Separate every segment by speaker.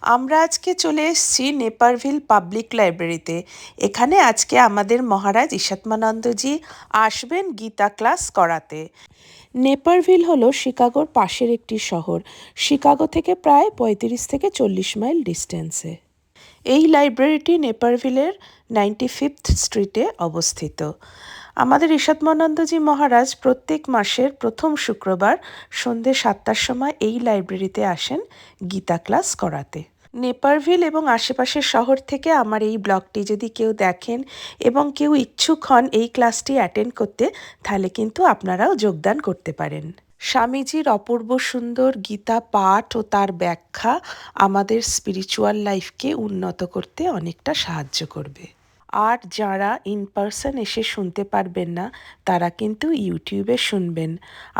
Speaker 1: আমরা আজকে চলে এসেছি নেপারভিল পাবলিক লাইব্রেরিতে। এখানে আজকে আমাদের মহারাজ ঈশাত্মানন্দজি আসবেন গীতা ক্লাস করাতে। নেপারভিল হলো শিকাগোর পাশের একটি শহর। শিকাগো থেকে প্রায় ৩৫ থেকে ৪০ মাইল ডিস্টেন্সে। এই লাইব্রেরিটি নেপারভিলের 95th স্ট্রিটে অবস্থিত। আমাদের ঈশাত্মানন্দজি মহারাজ প্রত্যেক মাসের প্রথম শুক্রবার সন্ধে 7টার সময় এই লাইব্রেরিতে আসেন গীতা ক্লাস করাতে। নেপারভিল এবং আশেপাশের শহর থেকে আমার এই ব্লগটি যদি কেউ দেখেন এবং কেউ ইচ্ছুক হন এই ক্লাসটি অ্যাটেন্ড করতে, তাহলে কিন্তু আপনারাও যোগদান করতে পারেন। স্বামীজির অপূর্ব সুন্দর গীতা পাঠ ও তার ব্যাখ্যা আমাদের স্পিরিচুয়াল লাইফকে উন্নত করতে অনেকটা সাহায্য করবে। আর যারা ইন পার্সন এসে শুনতে পারবেন না, তারা কিন্তু ইউটিউবে শুনবেন।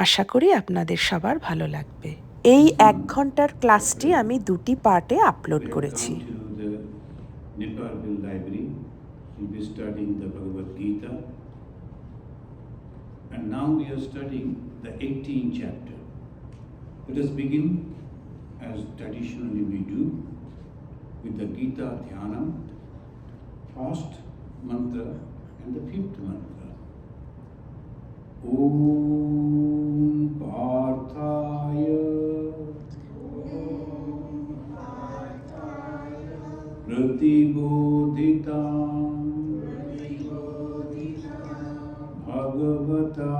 Speaker 1: আশা করি আপনাদের সবার ভালো লাগবে। এই 1 ঘন্টার ক্লাসটি আমি 2টি পার্টে আপলোড করেছি।
Speaker 2: Welcome to the Nepalville Library. We'll be studying the Bhagavad Gita. And now we are studying the 18th chapter. Let us begin, as traditionally we do, with the Gita Dhyanam, first mantra and the fifth mantra. Om Parthaya Pratibodhitam Bhagavata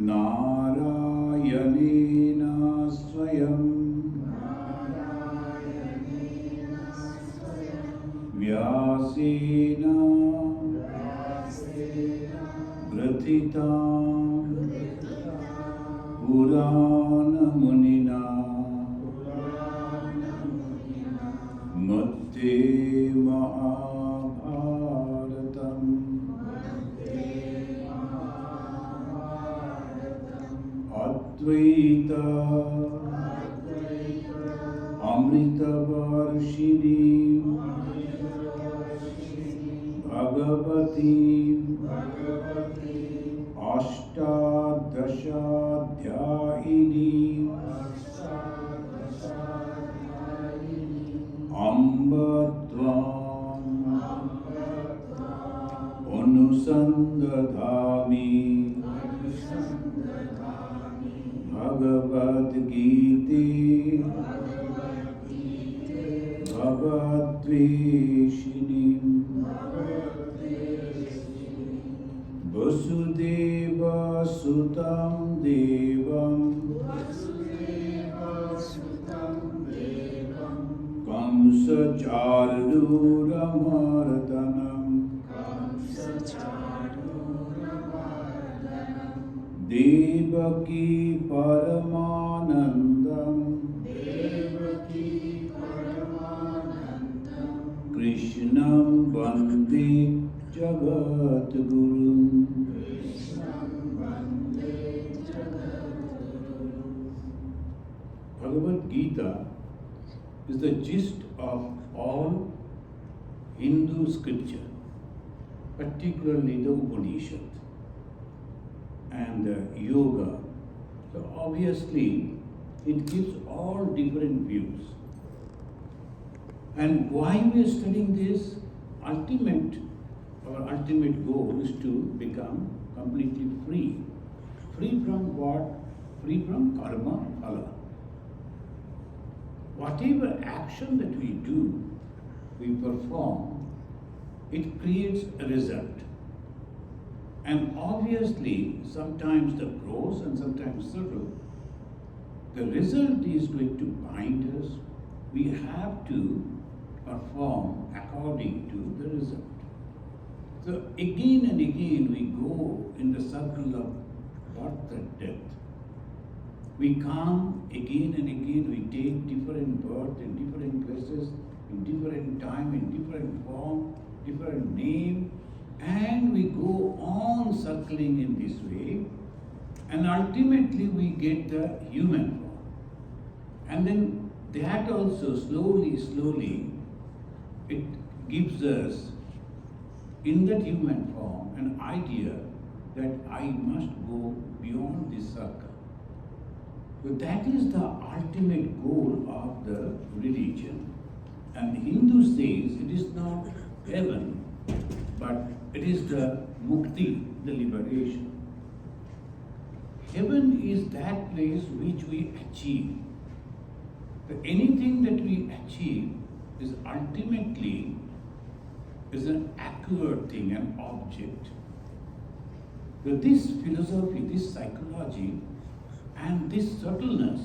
Speaker 2: Narayanena Swayam Vyasena Grthitam Purana Munina Madhye Mahabharatam Advaita Amrita Varshini Bhagavati Ashtadashaധ്യായിനി Ambadvam Anusandadhami Bhagavad Gita Bhagavadveshinim Vasudeva Sutam Devam Kamsa Charduramardhanam Devaki Paramanandam Krishnam Vande Jagat Guru. Bhagavad Gita is the gist of all Hindu scripture, particularly the Upanishad and yoga. So obviously it gives all different views. And why we are studying this? Our ultimate goal is to become completely free. Free from what? Free from karma, phala. Whatever action that we do, we perform, it creates a result. And obviously, sometimes the pros and sometimes subtle. The result is going to bind us. We have to perform according to the result. So again and again we go in the circle of birth and death. We come again and again, we take different birth in different places, in different time, in different form, different name, and we go on circling in this way, and ultimately we get the human form. And then that also slowly, it gives us, in that human form, an idea that I must go beyond this circle. So that is the ultimate goal of the religion. And Hindu says it is not heaven, but it is the mukti, the liberation. Heaven is that place which we achieve. So anything that we achieve is ultimately is an accurate thing, an object. So this philosophy, this psychology, and this subtleness,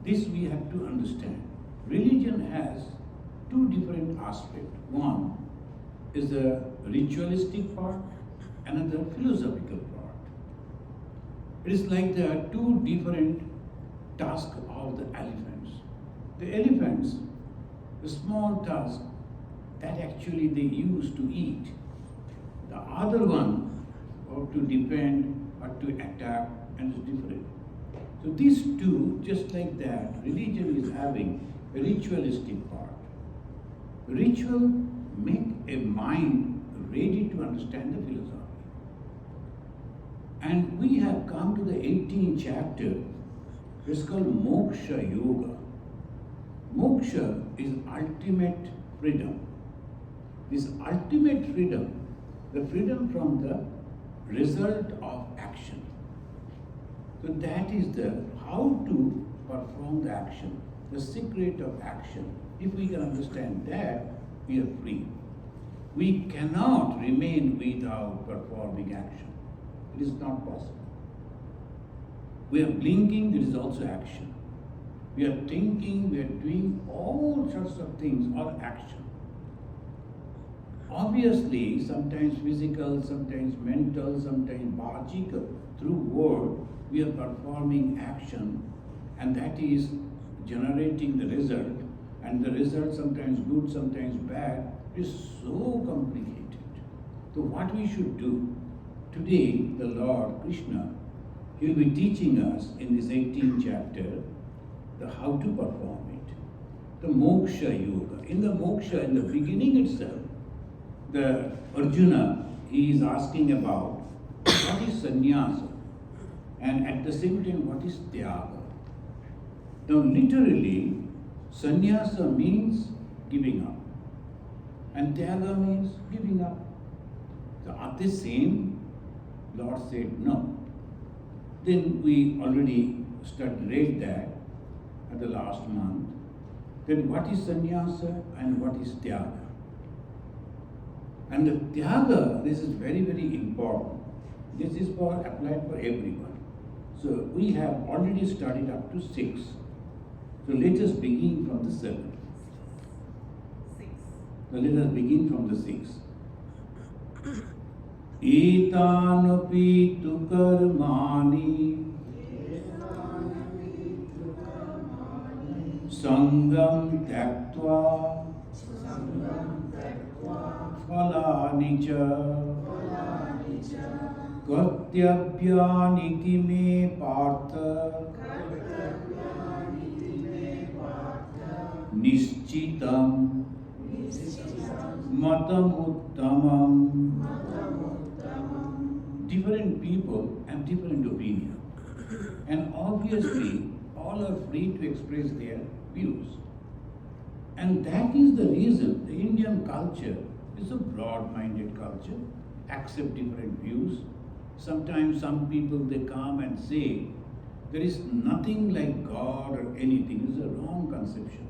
Speaker 2: this we have to understand. Religion has two different aspects. One is the ritualistic part, another philosophical part. It is like there are two different tasks of the elephants. The elephants, the small task that actually they use to eat. The other one, or to defend or to attack, and it's different. So these two, just like that, religion is having a ritualistic part. Ritual make a mind ready to understand the philosophy. And we have come to the 18th chapter. It's called Moksha Yoga. Moksha is ultimate freedom. This ultimate freedom, the freedom from the result of action. So that is the how to perform the action, the secret of action. If we can understand that, we are free. We cannot remain without performing action. It is not possible. We are blinking, there is also action. We are thinking, we are doing all sorts of things, all action. Obviously, sometimes physical, sometimes mental, sometimes bhajical, through word, we are performing action, and that is generating the result. And the result, sometimes good, sometimes bad, is so complicated. So what we should do? Today, the Lord Krishna, He will be teaching us in this 18th chapter the how to perform it. The Moksha Yoga. In the Moksha, in the beginning itself, the Arjuna, he is asking about what is sannyasa, and at the same time what is tyaga. Now literally, sannyasa means giving up, and tyaga means giving up. So are they same? Lord said no. Then we already read that at the last month. Then what is sannyasa and what is tyaga? And the tyaga, this is very, very important. This is applied for everyone. So we have already studied up to 6. So let us begin from the 7th.
Speaker 3: 6.
Speaker 2: So let us begin from the 6th. Etanapi tu karmani sangam tyaktva phalani cha kartyabhyani ki me partha nishchitam matam uttamam. Different people have different opinion, and obviously all are free to express their views. And that is the reason the Indian culture is a broad-minded culture, accept different views. Sometimes some people they come and say there is nothing like God or anything. It's a wrong conception.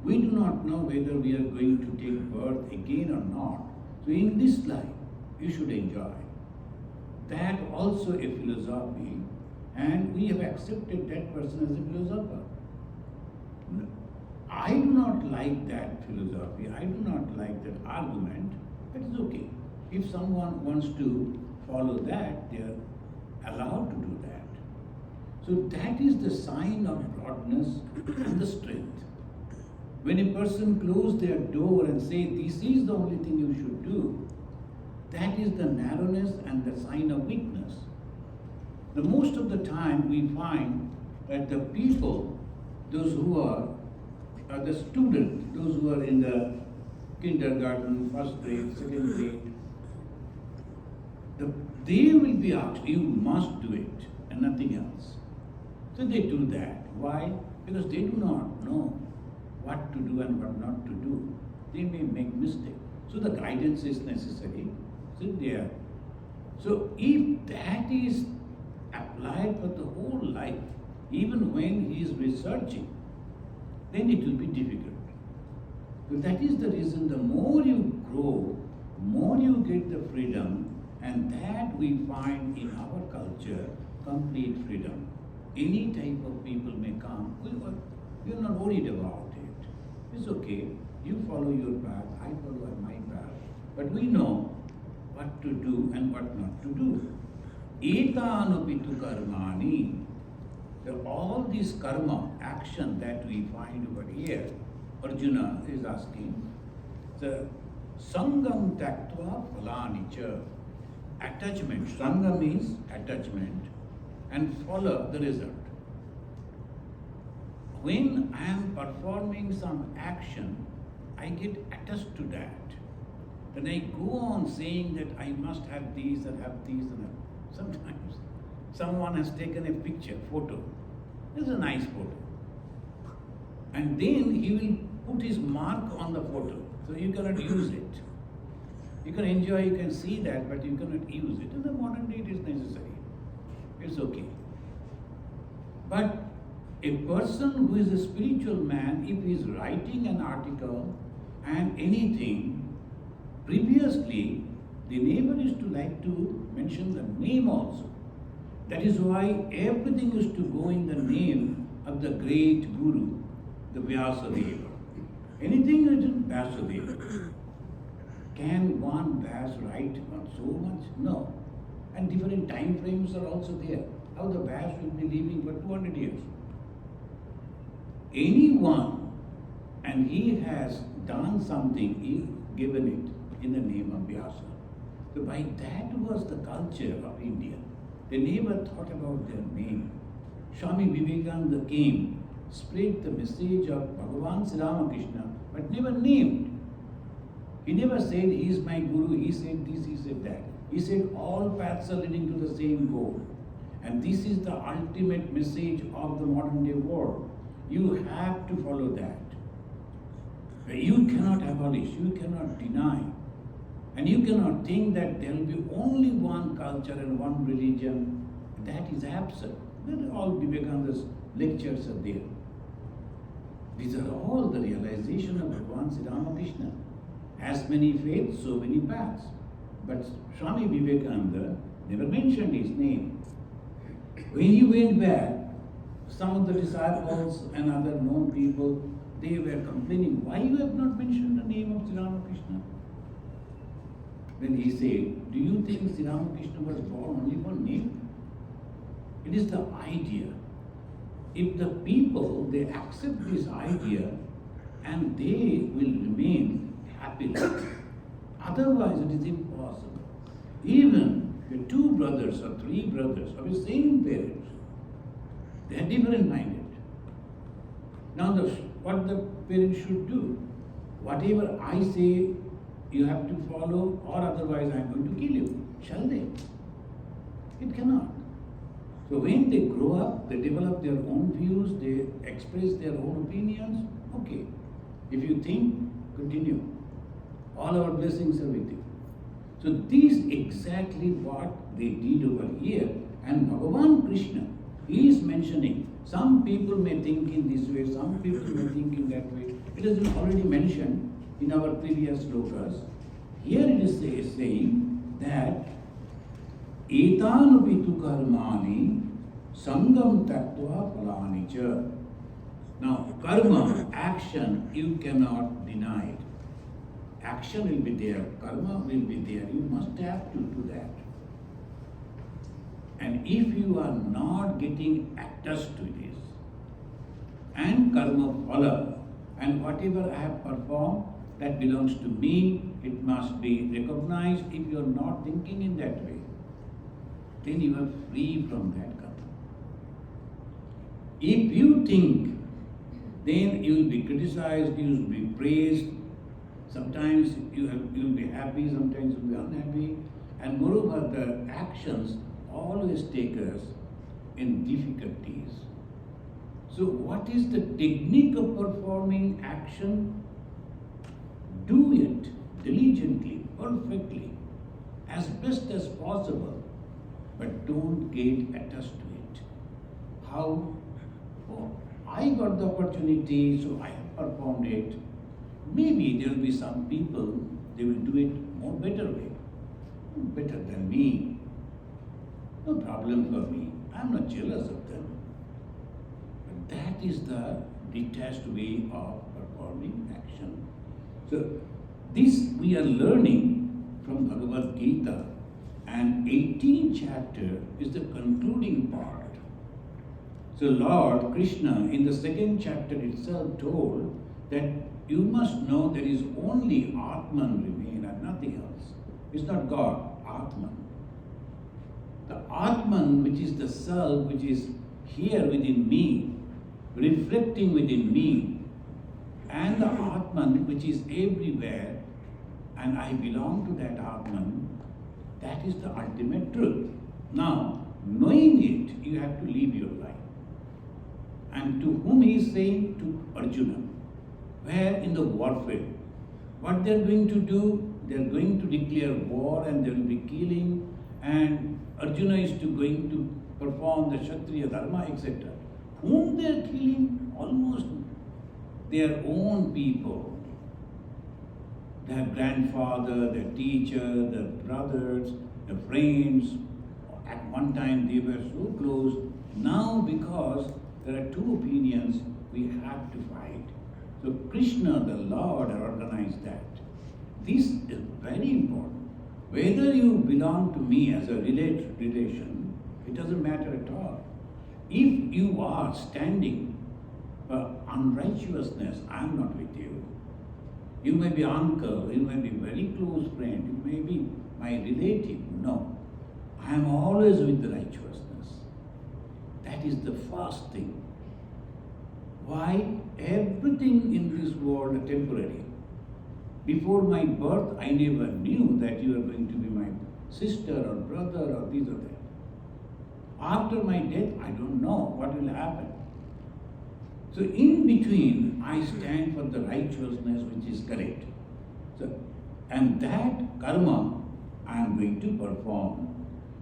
Speaker 2: We do not know whether we are going to take birth again or not. So in this life, you should enjoy. That also a philosophy, and we have accepted that person as a philosopher. I do not like that philosophy, I do not like that argument, that is okay. If someone wants to follow that, they are allowed to do that. So that is the sign of broadness and the strength. When a person closes their door and say, this is the only thing you should do, that is the narrowness and the sign of weakness. The most of the time we find that the people, those who are the students, those who are in the kindergarten, first grade, second grade, they will be asked, you must do it and nothing else. So they do that. Why? Because they do not know what to do and what not to do. They may make mistake. So the guidance is necessary. So there. So if that is applied for the whole life, even when he is researching, then it will be difficult. So that is the reason the more you grow, more you get the freedom, and that we find in our culture complete freedom. Any type of people may come, we are not worried about it. It's okay, you follow your path, I follow my path. But we know what to do and what not to do. Etanupitu karmani. So all this karma, action that we find over here, Arjuna is asking, the sangam taktva phalanicha. Attachment, sangha means attachment, and follow the result. When I am performing some action, I get attached to that. Then I go on saying that I must have these and have these and have. Sometimes someone has taken a picture, photo. This is a nice photo. And then he will put his mark on the photo, so you cannot use it. You can enjoy, you can see that, but you cannot use it. In the modern day, it is necessary. It's okay. But a person who is a spiritual man, if he is writing an article and anything, previously, the neighbor used to like to mention the name also. That is why everything used to go in the name of the great Guru, the Vyasadeva. Anything written, Vyasadeva. Can one Vyas write on so much? No. And different time frames are also there. How the Vyas will be living for 200 years. Anyone, and he has done something, he given it in the name of Vyasa. So by that was the culture of India. They never thought about their name. Swami Vivekananda came, spread the message of Bhagavan Sri Ramakrishna, but never named. He never said, he is my guru, he said this, he said that. He said all paths are leading to the same goal. And this is the ultimate message of the modern day world. You have to follow that. You cannot abolish, you cannot deny. And you cannot think that there will be only one culture and one religion. That is absurd. Then all Vivekananda's lectures are there. These are all the realization of Bhagavan Sri Ramakrishna. As many faiths, so many paths. But Swami Vivekananda never mentioned his name. When he went back, some of the disciples and other known people, they were complaining, why you have not mentioned the name of Sri Ramakrishna? Then he said, do you think Sri Ramakrishna was born only for name? It is the idea. If the people, they accept this idea and they will remain happy. Otherwise, it is impossible. Even the two brothers or three brothers of the same parents, they are different minded. Now, what the parents should do, whatever I say, you have to follow, or otherwise I am going to kill you. Shall they? It cannot. So when they grow up, they develop their own views, they express their own opinions. Okay. If you think, continue. All our blessings are with you. So this is exactly what they did over here. And Bhagavan Krishna, he is mentioning, some people may think in this way, some people may think in that way. It has been already mentioned in our previous slokas. Here it is saying that Etanupitu karmani sangam tattva phalani cha. Now, karma, action, you cannot deny it. Action will be there, karma will be there. You must have to do that. And if you are not getting attached to this, and karma phala, and whatever I have performed, that belongs to me, it must be recognized. If you are not thinking in that way, then you are free from that karma. If you think, then you will be criticized, you will be praised. Sometimes you will be happy, sometimes you will be unhappy. And moreover, the actions always take us in difficulties. So, what is the technique of performing action? Do it diligently, perfectly, as best as possible, but don't get attached to it. How? Oh, I got the opportunity, so I have performed it. Maybe there will be some people, they will do it more better way, better than me. No problem for me. I'm not jealous of them. But that is the detached way of performing action. So this we are learning from Bhagavad Gita, and 18th chapter is the concluding part. So Lord Krishna in the second chapter itself told that you must know there is only Atman remain and nothing else. It's not God, Atman. The Atman, which is the self, which is here within me, reflecting within me, and the Atman, which is everywhere, and I belong to that Atman, that is the ultimate truth. Now, knowing it, you have to live your life. And to whom he is saying? To Arjuna. Where in the warfare? What they are going to do? They are going to declare war and they will be killing, and Arjuna is going to perform the Kshatriya Dharma, etc. Whom they are killing? Almost their own people. Their grandfather, their teacher, their brothers, their friends. At one time they were so close. Now because there are two opinions, we have to fight. So Krishna, the Lord, organized that. This is very important. Whether you belong to me as a relation, it doesn't matter at all. If you are standing for unrighteousness, I am not with you. You may be uncle, you may be very close friend, you may be my relative. No, I am always with the righteousness. That is the first thing. Why? Everything in this world is temporary. Before my birth, I never knew that you are going to be my sister or brother or this or that. After my death, I don't know what will happen. So in between, I stand for the righteousness which is correct. So, and that karma I am going to perform.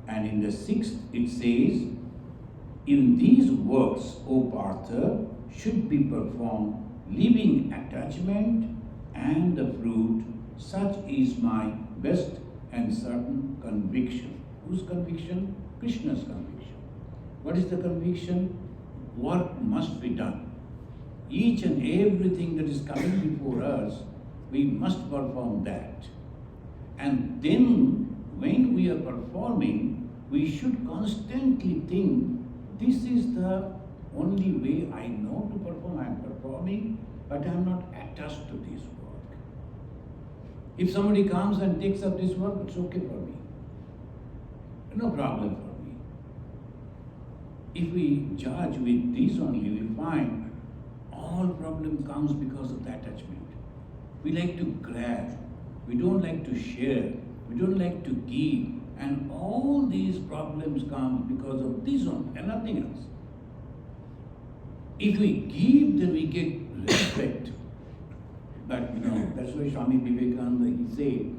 Speaker 2: And in the 6th, it says, in these works, O Partha, should be performed, leaving attachment and the fruit. Such is my best and certain conviction. Whose conviction? Krishna's conviction. What is the conviction? Work must be done. Each and everything that is coming before us, we must perform that. And then, when we are performing, we should constantly think, this is the only way I know to perform. I am performing, but I am not attached to this work. If somebody comes and takes up this work, it's okay for me. No problem for me. If we judge with this only, we find all problem comes because of the attachment. We like to grab, we don't like to share, we don't like to give, and all these problems come because of this one and nothing else. If we give, then we get respect. But that's why Swami Vivekananda, he said,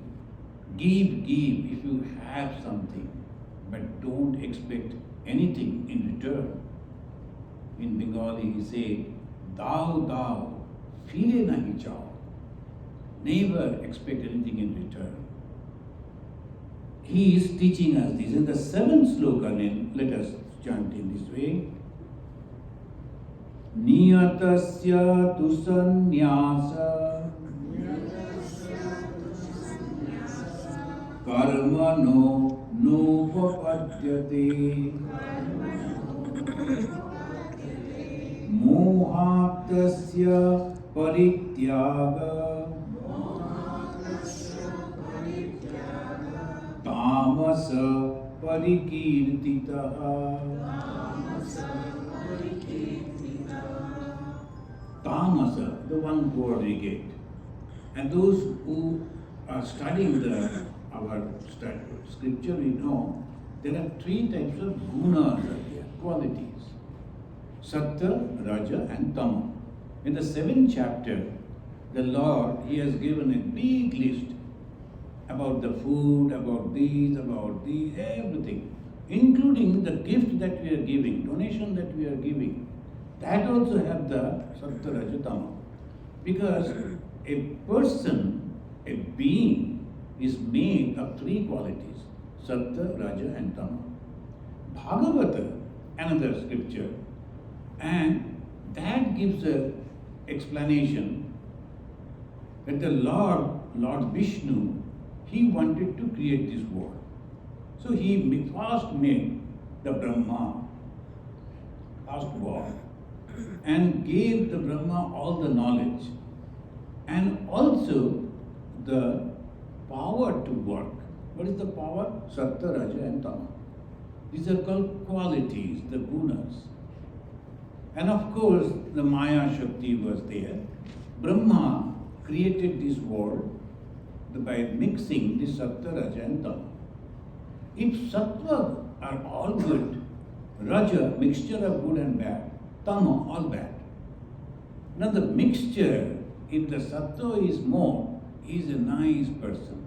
Speaker 2: give if you have something, but don't expect anything in return. In Bengali, he said, Dao, file nahi chao. Never expect anything in return. He is teaching us this. In the 7th sloka, let us chant in this way. Niyatasya tu sannyasa karmano nopapadyate mohatasya parityaga tamasa parikirtitaha. Tamasa, the one word we get. And those who are studying our scripture, we know there are 3 types of gunas, qualities. Sattva, Raja, and Tama. In the 7th chapter, the Lord, He has given a big list about the food, about these, everything, including the gift that we are giving, donation that we are giving. That also have the Sattva, Raja, Tama. Because a person, a being, is made of 3 qualities: Sattva, Raja, and Tama. Bhagavata, another scripture, and that gives a explanation that the Lord Vishnu, He wanted to create this world. So He first made the Brahma, first world, and gave the Brahma all the knowledge and also the power to work. What is the power? Sattva, Raja, and Tama. These are called qualities, the gunas. And of course, the Maya Shakti was there. Brahma created this world by mixing the Sattva, Raja, and Tama. If Sattva are all good, Raja, mixture of good and bad, Tama, all bad. Now the mixture, if the Sattva is more, he is a nice person.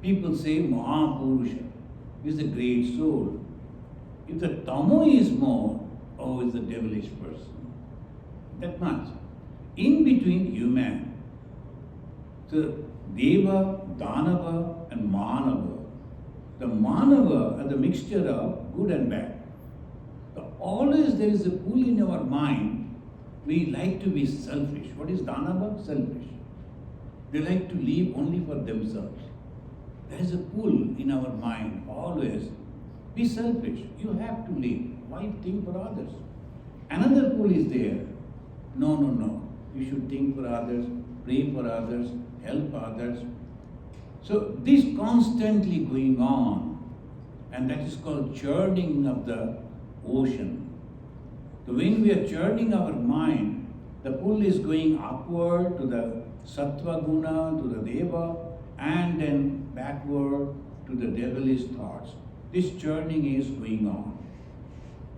Speaker 2: People say Mahapurusha is a great soul. If the Tamo is more, oh, is a devilish person. That much. In between human. So Deva, Danava, and Manava. The Manava are the mixture of good and bad. So always there is a pull in our mind. We like to be selfish. What is Danava? Selfish. They like to live only for themselves. There is a pull in our mind always. Be selfish. You have to live. Why think for others? Another pull is there. No. You should think for others, pray for others, help others. So this constantly going on, and that is called churning of the ocean. So when we are churning our mind, the pull is going upward to the Sattva Guna, to the Deva, and then backward to the devilish thoughts. This churning is going on.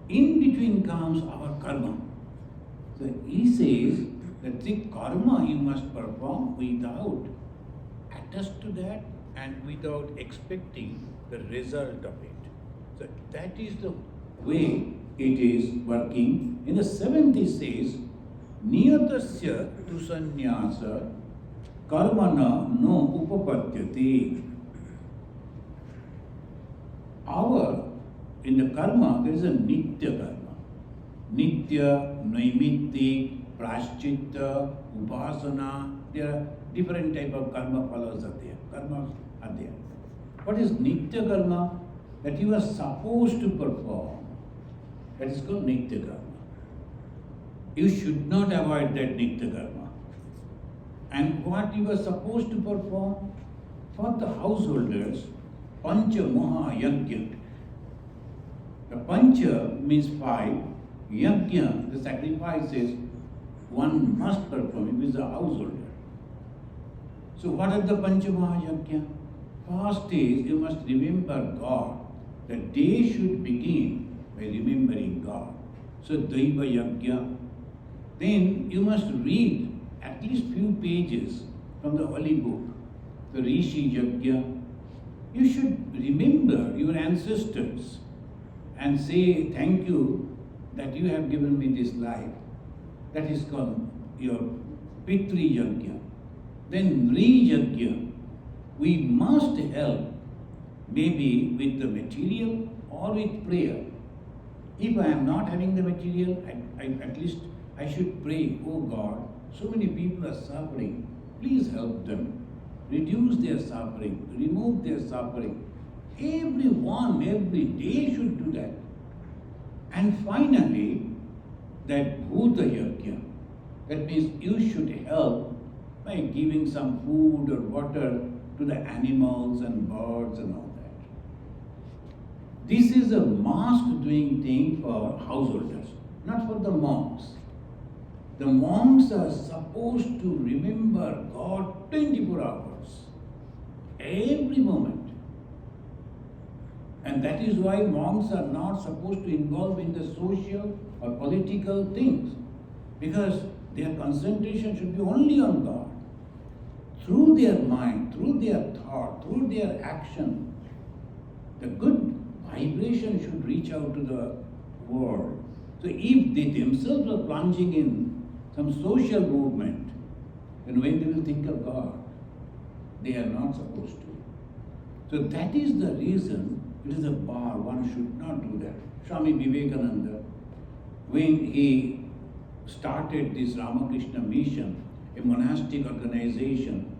Speaker 2: In between comes our karma. So he says that the karma you must perform without attached to that and without expecting the result of it. So that is the way it is working. In the 7th he says, Niyatasya tu sannyasa karmana no upapadyate. In the karma, there is a nitya karma. Nitya, naimittik, prashchitta, upasana. There are different type of karma follows are there. Karmas are there. What is nitya karma? That you are supposed to perform. That is called nitya karma. You should not avoid that nitya karma. And what you are supposed to perform? For the householders, Pancha Maha Yajna. The Pancha means 5. Yajna, the sacrifices, one must perform. It is a householder. So what are the Pancha Maha Yajna? First is you must remember God. The day should begin by remembering God. So Daiva Yajna. Then you must read at least few pages from the holy book, the Rishi Yajna. You should remember your ancestors and say thank you that you have given me this life. That is called your Pitri Yajna. Then Nri Yajna. We must help maybe with the material or with prayer. If I am not having the material, at least I should pray, oh God, so many people are suffering. Please help them. Reduce their suffering. Remove their suffering. Everyone, every day should do that. And finally, that Bhuta Yajna. That means you should help by giving some food or water to the animals and birds and all that. This is a must doing thing for householders, not for the monks. The monks are supposed to remember God 24 hours, every moment. And that is why monks are not supposed to involve in the social or political things, because their concentration should be only on God. Through their mind, through their thought, through their action, the good vibration should reach out to the world. So if they themselves are plunging in some social movement, then when they will think of God, they are not supposed to. So that is the reason it is a bar, one should not do that. Swami Vivekananda, when he started this Ramakrishna Mission, a monastic organization,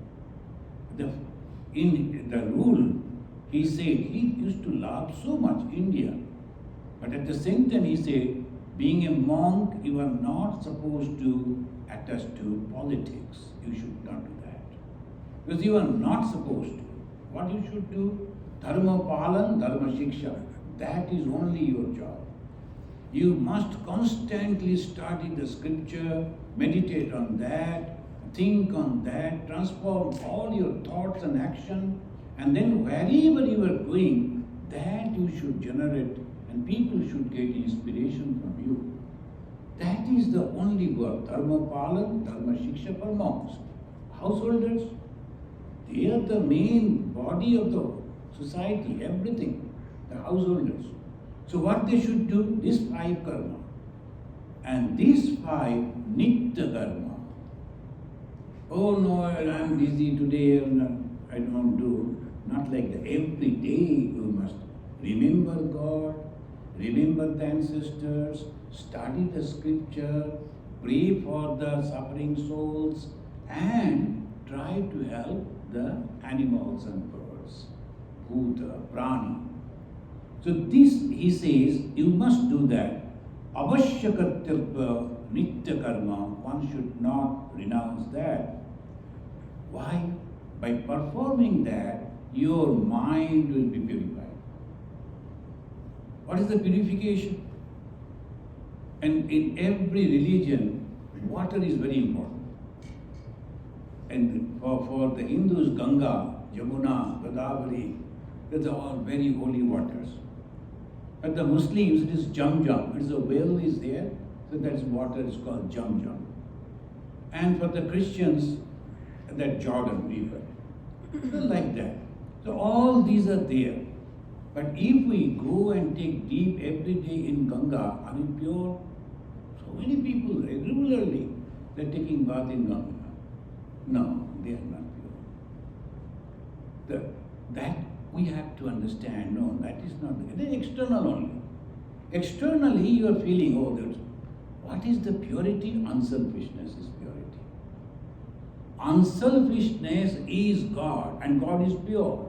Speaker 2: in the rule, he said he used to love so much India, but at the same time he said, being a monk, you are not supposed to attach to politics. You should not do that. Because you are not supposed to. What you should do? Dharma palan, dharma shiksha. That is only your job. You must constantly study the scripture, meditate on that, think on that, transform all your thoughts and action, and then wherever you are going, that you should generate, and people should get inspiration from you. That is the only work. Dharma palan, dharma shiksha for monks. Householders, they are the main body of the society, everything, the householders. So what they should do, these 5 karma, and these 5 nitya karma. Oh no, I am busy today, I don't do. Not like that. Every day you must remember God, remember the ancestors, study the scripture, pray for the suffering souls, and try to help the animals and birds, Bhuta, Prani. So this, he says, you must do that. Avashyakatirpa nitya karma, one should not renounce that. Why? By performing that, your mind will be purified. What is the purification? And in every religion, water is very important. And for the Hindus, Ganga, Yamuna, Godavari, these are all very holy waters. But the Muslims, it is Jam Jam. It is a well is there, so that water is called Jam Jam. And for the Christians, that Jordan River. Like that. So all these are there. But if we go and take deep every day in Ganga, are we pure? So many people regularly, they are taking bath in Ganga. No, they are not pure. That we have to understand, no, that is not, it is external only. Externally you are feeling, oh, that's, what is the purity? Unselfishness is purity. Unselfishness is God, and God is pure.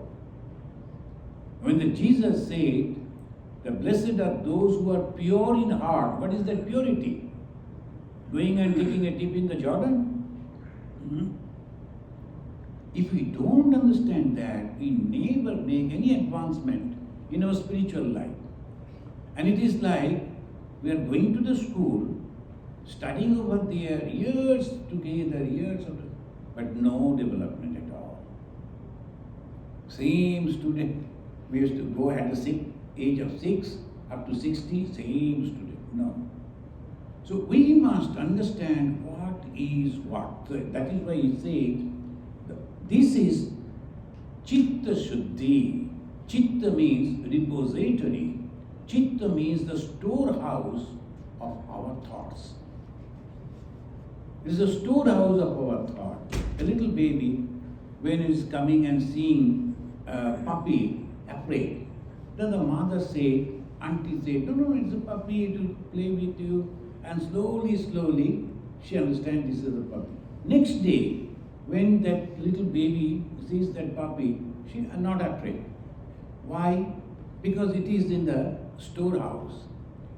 Speaker 2: When the Jesus said, the blessed are those who are pure in heart, what is that purity? Going and taking a dip in the Jordan? If we don't understand that, we never make any advancement in our spiritual life. And it is like we are going to the school, studying over there years together, but no development at all. Same student, we used to go at the age of 6 up to 60, same student. No. So we must understand what is what. So that is why he said, this is Chitta Shuddhi. Chitta means repository. Chitta means the storehouse of our thoughts. It is a storehouse of our thought. A little baby, when it is coming and seeing a puppy, afraid, then the mother said, auntie said, no, it's a puppy, it will play with you. And slowly, she understands this is a puppy. Next day, when that little baby sees that puppy, she is not afraid. Why? Because it is in the storehouse.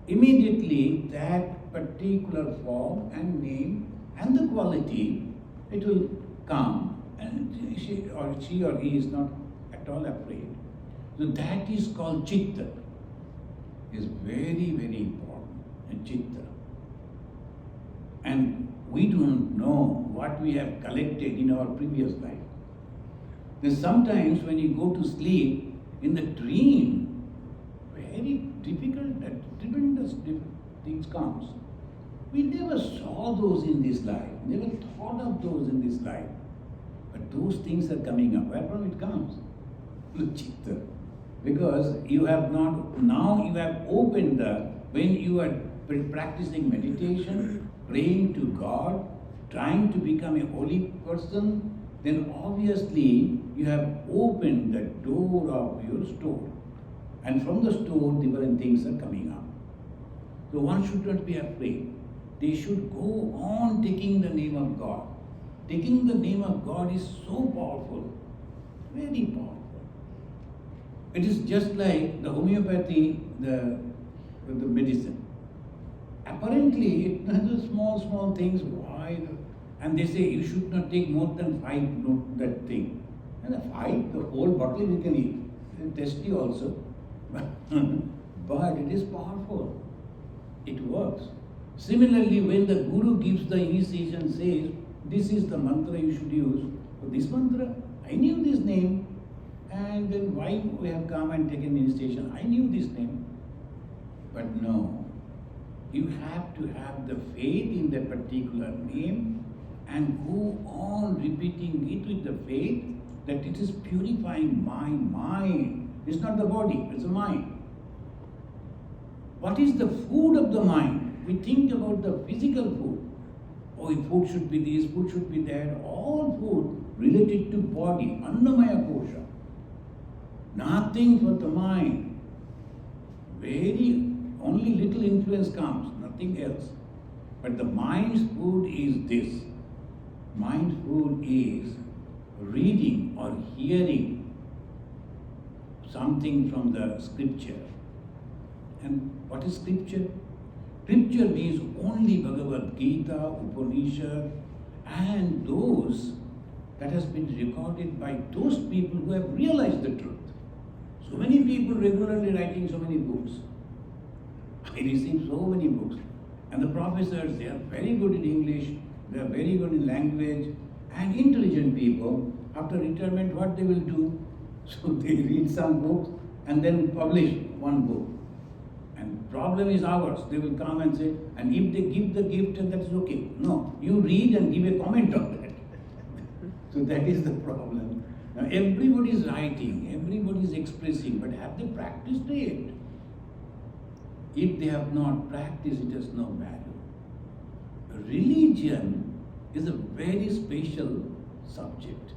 Speaker 2: Immediately, that particular form and name and the quality, it will come, and she or he is not at all afraid. So that is called Chitta. Is very, very important, and Chitta. And we don't know what we have collected in our previous life. Then sometimes when you go to sleep, in the dream, very difficult, tremendous things things comes. We never saw those in this life, never thought of those in this life. But those things are coming up. Where from it comes? Chitta. Because you have not, now you have opened the, when you are practicing meditation, praying to God, trying to become a holy person, then obviously you have opened the door of your store. And from the store, different things are coming up. So one should not be afraid. They should go on taking the name of God. Taking the name of God is so powerful, very powerful. It is just like the homeopathy, the medicine. Apparently, it has small things. Why? And they say you should not take more than 5 that thing. And the 5, the whole bottle you can eat. It's tasty also. But it is powerful. It works. Similarly, when the Guru gives the initiation, says, this is the mantra you should use. So this mantra, I knew this name. And then why we have come and taken initiation? I knew this name. But no, you have to have the faith in that particular name and go on repeating it with the faith that it is purifying my mind. It's not the body, it's the mind. What is the food of the mind? We think about the physical food. Oh, food should be this, food should be that. All food related to body, Annamaya Kosha. Nothing for the mind. Very, only little influence comes, nothing else. But the mind's food is this. Mind's food is reading or hearing something from the scripture. And what is scripture? Scripture means only Bhagavad Gita, Upanishad, and those that has been recorded by those people who have realized the truth. So many people regularly writing so many books. I receive so many books. And the professors, they are very good in English, they are very good in language, and intelligent people, after retirement, what they will do? So they read some books and then publish one book. And problem is ours. They will come and say, and if they give the gift, that's okay. No, you read and give a comment on that. So that is the problem. Now everybody is writing, everybody is expressing, but have they practiced it? If they have not practiced, it has no value. Religion is a very special subject.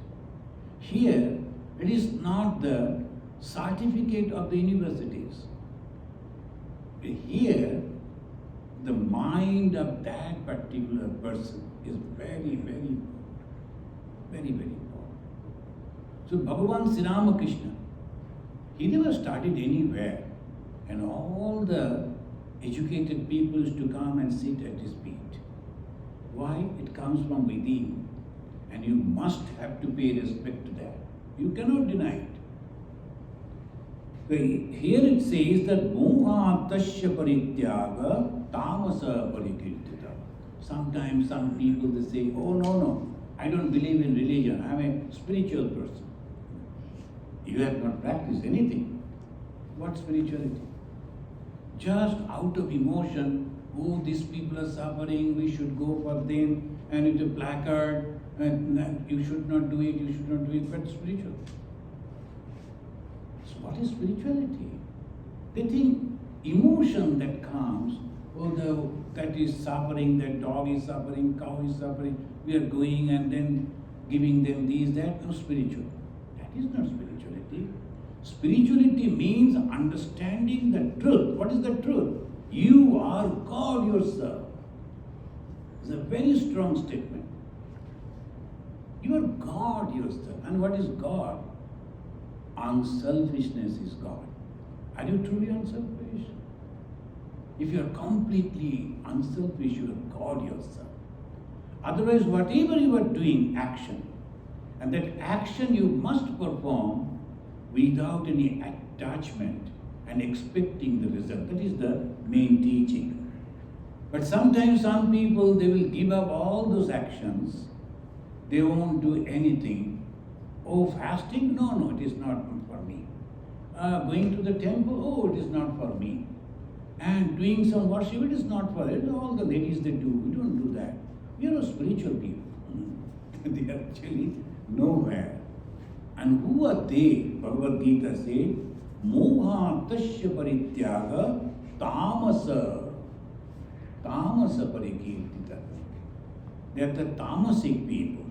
Speaker 2: Here, it is not the certificate of the universities. Here, the mind of that particular person is very, very, very, very important. So Bhagavan Sri Ramakrishna, he never studied anywhere, and all the educated people used to come and sit at his feet. Why? It comes from within, and you must have to pay respect to that. You cannot deny it. Here it says that moha tasya parityaga tamasa parikirtita. Sometimes some people they say, oh no, I don't believe in religion, I'm a spiritual person. You have not practiced anything. What spirituality? Just out of emotion, oh, these people are suffering, we should go for them, and it's a placard, and you should not do it, but spiritual. So what is spirituality? They think emotion that comes, oh, that is suffering, that dog is suffering, cow is suffering, we are going and then giving them these, that, no, spiritual. That is not spirituality. Spirituality means understanding the truth. What is the truth? You are God yourself. It's a very strong statement. You are God yourself. And what is God? Unselfishness is God. Are you truly unselfish? If you are completely unselfish, you are God yourself. Otherwise, whatever you are doing, action, and that action you must perform without any attachment and expecting the result. That is the main teaching. But sometimes some people, they will give up all those actions. They won't do anything. Oh, fasting? No, it is not for me. Going to the temple? Oh, it is not for me. and doing some worship. It is not for it. All the ladies they do. We don't do that. We are a spiritual people. They are actually nowhere. And who are they? Bhagavad Gita says, Moha tasya parityaga tamasa. Tamasa parikirtita. They are the tamasic people.